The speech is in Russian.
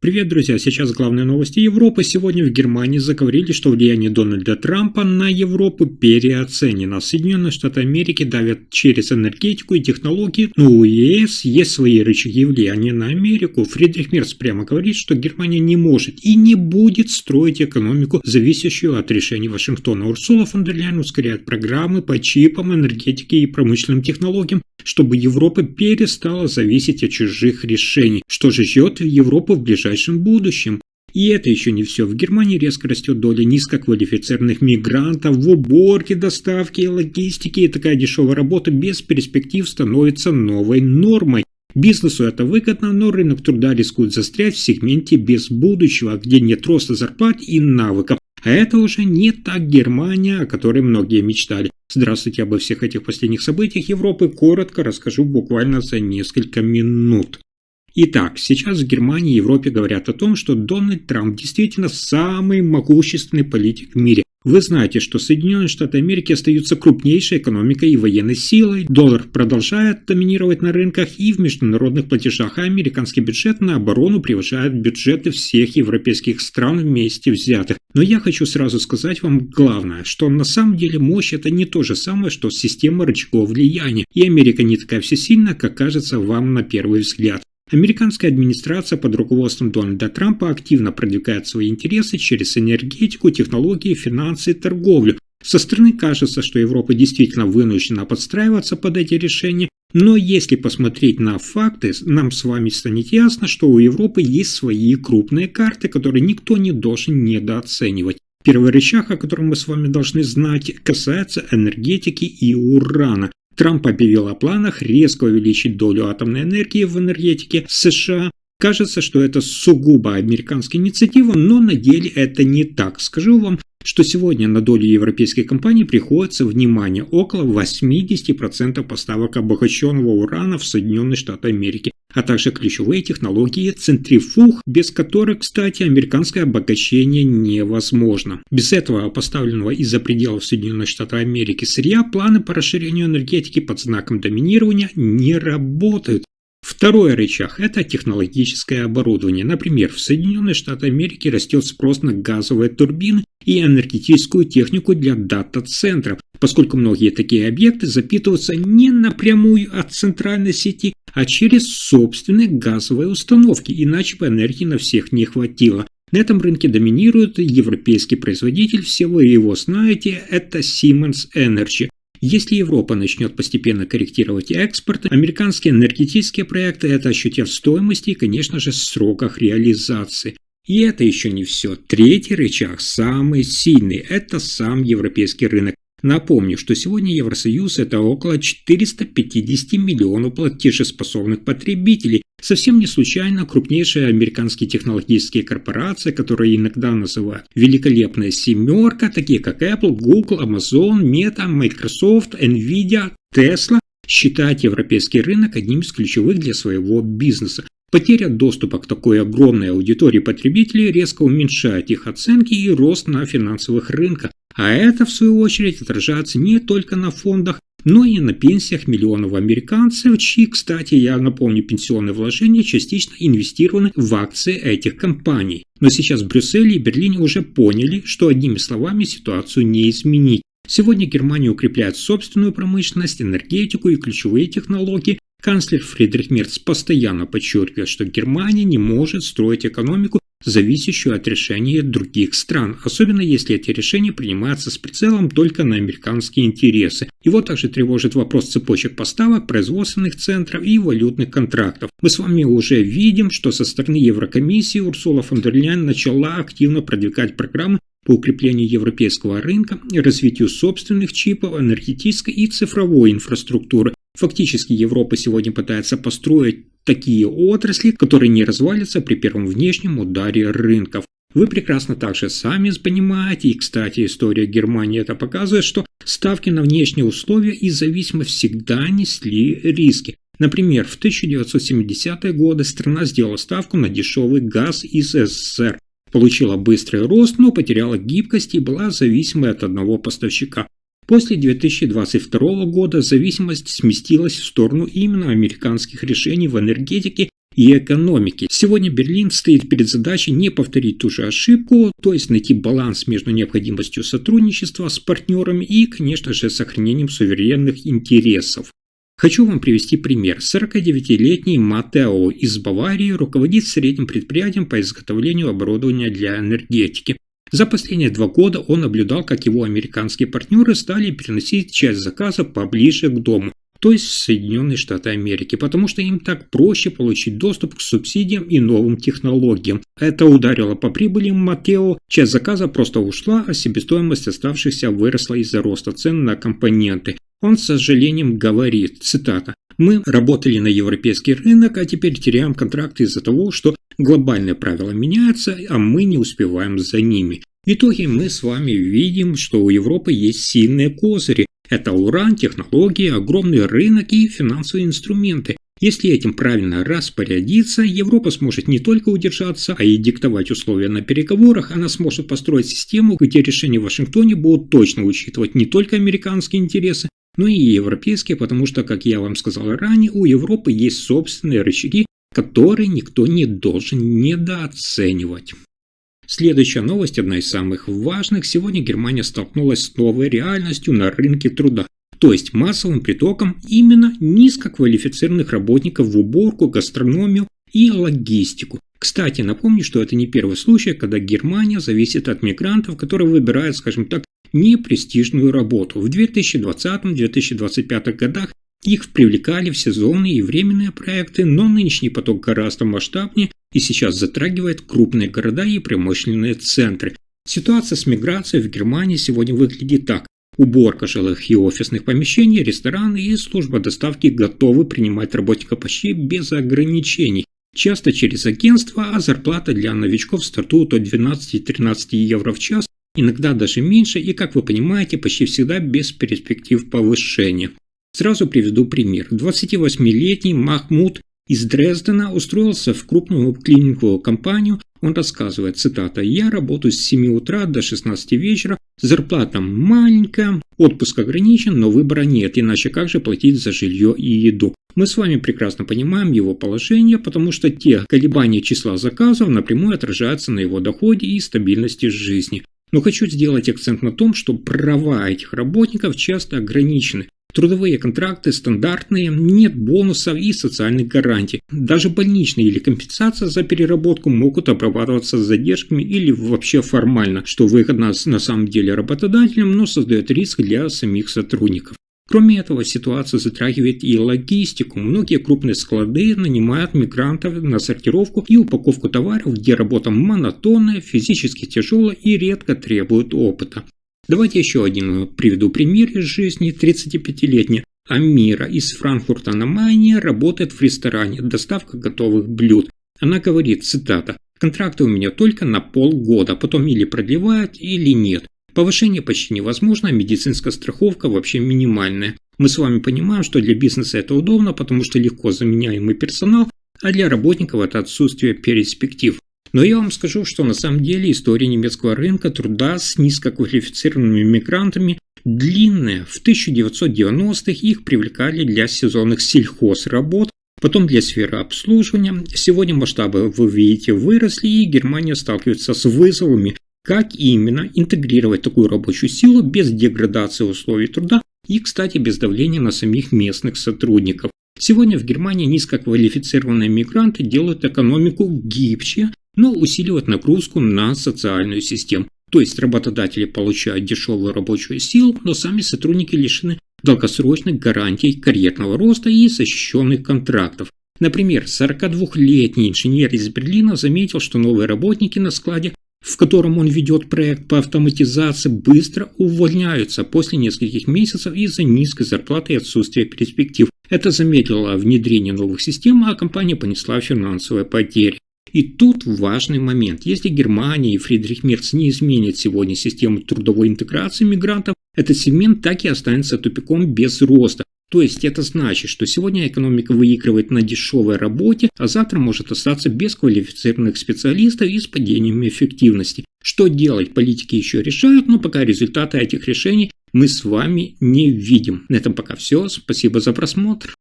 Привет, друзья! Сейчас главные новости Европы. Сегодня в Германии заговорили, что влияние Дональда Трампа на Европу переоценено. Соединенные Штаты Америки давят через энергетику и технологии, но у ЕС есть свои рычаги влияния на Америку. Фридрих Мерц прямо говорит, что Германия не может и не будет строить экономику, зависящую от решений Вашингтона. Урсула фон дер Ляйен ускоряет программы по чипам, энергетике и промышленным технологиям, чтобы Европа перестала зависеть от чужих решений. Что же ждет Европу в ближайшем будущем? И это еще не все. В Германии резко растет доля низкоквалифицированных мигрантов в уборке, доставке и логистике. И такая дешевая работа без перспектив становится новой нормой. Бизнесу это выгодно, но рынок труда рискует застрять в сегменте без будущего, где нет роста зарплат и навыков. А это уже не та Германия, о которой многие мечтали. Здравствуйте, обо всех этих последних событиях Европы коротко расскажу буквально за несколько минут. Итак, сейчас в Германии и Европе говорят о том, что Дональд Трамп действительно самый могущественный политик в мире. Вы знаете, что Соединенные Штаты Америки остаются крупнейшей экономикой и военной силой, доллар продолжает доминировать на рынках и в международных платежах, а американский бюджет на оборону превышает бюджеты всех европейских стран вместе взятых. Но я хочу сразу сказать вам главное, что на самом деле мощь это не то же самое, что система рычагов влияния, и Америка не такая всесильная, как кажется вам на первый взгляд. Американская администрация под руководством Дональда Трампа активно продвигает свои интересы через энергетику, технологии, финансы и торговлю. Со стороны кажется, что Европа действительно вынуждена подстраиваться под эти решения, но если посмотреть на факты, нам с вами станет ясно, что у Европы есть свои крупные карты, которые никто не должен недооценивать. Первый рычаг, о котором мы с вами должны знать, касается энергетики и урана. Трамп объявил о планах резко увеличить долю атомной энергии в энергетике США. Кажется, что это сугубо американская инициатива, но на деле это не так. Скажу вам, что сегодня на долю европейских компаний приходится, внимание, около 80% поставок обогащенного урана в Соединенные Штаты Америки, а также ключевые технологии центрифуг, без которых, кстати, американское обогащение невозможно. Без этого поставленного из-за пределов Соединенных Штатов Америки сырья планы по расширению энергетики под знаком доминирования не работают. Второй рычаг – это технологическое оборудование. Например, в Соединенные Штаты Америки растет спрос на газовые турбины и энергетическую технику для дата-центров, поскольку многие такие объекты запитываются не напрямую от центральной сети, а через собственные газовые установки, иначе бы энергии на всех не хватило. На этом рынке доминирует европейский производитель, все вы его знаете, это Siemens Energy. Если Европа начнет постепенно корректировать экспорт, американские энергетические проекты это ощутят в стоимости и, конечно же, в сроках реализации. И это еще не все. Третий рычаг, самый сильный, это сам европейский рынок. Напомню, что сегодня Евросоюз – это около 450 миллионов платежеспособных потребителей. Совсем не случайно крупнейшие американские технологические корпорации, которые иногда называют «великолепная семерка», такие как Apple, Google, Amazon, Meta, Microsoft, Nvidia, Tesla, считают европейский рынок одним из ключевых для своего бизнеса. Потеря доступа к такой огромной аудитории потребителей резко уменьшает их оценки и рост на финансовых рынках. А это, в свою очередь, отражается не только на фондах, но и на пенсиях миллионов американцев, чьи, кстати, я напомню, пенсионные вложения частично инвестированы в акции этих компаний. Но сейчас в Брюсселе и Берлине уже поняли, что одними словами ситуацию не изменить. Сегодня Германия укрепляет собственную промышленность, энергетику и ключевые технологии. Канцлер Фридрих Мерц постоянно подчеркивает, что Германия не может строить экономику, зависящую от решений других стран, особенно если эти решения принимаются с прицелом только на американские интересы. Его также тревожит вопрос цепочек поставок, производственных центров и валютных контрактов. Мы с вами уже видим, что со стороны Еврокомиссии Урсула фон дер Ляйен начала активно продвигать программы по укреплению европейского рынка, развитию собственных чипов, энергетической и цифровой инфраструктуры. Фактически Европа сегодня пытается построить такие отрасли, которые не развалятся при первом внешнем ударе рынков. Вы прекрасно также сами понимаете, и, кстати, история Германии это показывает, что ставки на внешние условия и зависимость всегда несли риски. Например, в 1970-е годы страна сделала ставку на дешевый газ из СССР, получила быстрый рост, но потеряла гибкость и была зависимой от одного поставщика. После 2022 года зависимость сместилась в сторону именно американских решений в энергетике и экономики. Сегодня Берлин стоит перед задачей не повторить ту же ошибку, то есть найти баланс между необходимостью сотрудничества с партнерами и, конечно же, сохранением суверенных интересов. Хочу вам привести пример. 49-летний Матео из Баварии руководит средним предприятием по изготовлению оборудования для энергетики. За последние 2 года он наблюдал, как его американские партнеры стали переносить часть заказа поближе к дому, то есть в Соединенные Штаты Америки, потому что им так проще получить доступ к субсидиям и новым технологиям. Это ударило по прибыли Матео, часть заказа просто ушла, а себестоимость оставшихся выросла из-за роста цен на компоненты. Он с сожалением говорит, цитата, «Мы работали на европейский рынок, а теперь теряем контракты из-за того, что глобальные правила меняются, а мы не успеваем за ними». В итоге мы с вами видим, что у Европы есть сильные козыри. Это уран, технологии, огромный рынок и финансовые инструменты. Если этим правильно распорядиться, Европа сможет не только удержаться, а и диктовать условия на переговорах. Она сможет построить систему, где решения в Вашингтоне будут точно учитывать не только американские интересы, но и европейские, потому что, как я вам сказал ранее, у Европы есть собственные рычаги, которые никто не должен недооценивать. Следующая новость, одна из самых важных. Сегодня Германия столкнулась с новой реальностью на рынке труда, то есть массовым притоком именно низкоквалифицированных работников в уборку, гастрономию и логистику. Кстати, напомню, что это не первый случай, когда Германия зависит от мигрантов, которые выбирают, скажем так, непрестижную работу. В 2020-2025 годах их привлекали в сезонные и временные проекты, но нынешний поток гораздо масштабнее и сейчас затрагивает крупные города и промышленные центры. Ситуация с миграцией в Германии сегодня выглядит так. Уборка жилых и офисных помещений, рестораны и служба доставки готовы принимать работников почти без ограничений. Часто через агентство, а зарплата для новичков стартует от 12-13 евро в час, иногда даже меньше и, как вы понимаете, почти всегда без перспектив повышения. Сразу приведу пример. 28-летний Махмуд из Дрездена устроился в крупную клининговую компанию. Он рассказывает, цитата, «Я работаю с 7 утра до 16 вечера, зарплата маленькая, отпуск ограничен, но выбора нет, иначе как же платить за жилье и еду?» Мы с вами прекрасно понимаем его положение, потому что те колебания числа заказов напрямую отражаются на его доходе и стабильности жизни. Но хочу сделать акцент на том, что права этих работников часто ограничены. Трудовые контракты стандартные, нет бонусов и социальных гарантий. Даже больничные или компенсация за переработку могут обрабатываться с задержками или вообще формально, что выгодно на самом деле работодателям, но создает риск для самих сотрудников. Кроме этого, ситуация затрагивает и логистику. Многие крупные склады нанимают мигрантов на сортировку и упаковку товаров, где работа монотонная, физически тяжелая и редко требует опыта. Давайте еще один приведу пример из жизни. 35-летняя Амира из Франкфурта на Майне работает в ресторане, доставка готовых блюд. Она говорит, цитата, «Контракты у меня только на полгода, потом или продлевают, или нет. Повышение почти невозможно, а медицинская страховка вообще минимальная. Мы с вами понимаем, что для бизнеса это удобно, потому что легко заменяемый персонал, а для работников это отсутствие перспектив. Но я вам скажу, что на самом деле история немецкого рынка труда с низкоквалифицированными мигрантами длинная. В 1990-х их привлекали для сезонных сельхозработ, потом для сферы обслуживания. Сегодня масштабы, вы видите, выросли, и Германия сталкивается с вызовами, как именно интегрировать такую рабочую силу без деградации условий труда и, кстати, без давления на самих местных сотрудников. Сегодня в Германии низкоквалифицированные мигранты делают экономику гибче, но усиливают нагрузку на социальную систему. То есть работодатели получают дешевую рабочую силу, но сами сотрудники лишены долгосрочных гарантий карьерного роста и защищенных контрактов. Например, 42-летний инженер из Берлина заметил, что новые работники на складе, в котором он ведет проект по автоматизации, быстро увольняются после нескольких месяцев из-за низкой зарплаты и отсутствия перспектив. Это замедлило внедрение новых систем, а компания понесла финансовые потери. И тут важный момент. Если Германия и Фридрих Мерц не изменят сегодня систему трудовой интеграции мигрантов, этот сегмент так и останется тупиком без роста. То есть это значит, что сегодня экономика выигрывает на дешевой работе, а завтра может остаться без квалифицированных специалистов и с падением эффективности. Что делать, политики еще решают, но пока результаты этих решений мы с вами не видим. На этом пока все. Спасибо за просмотр.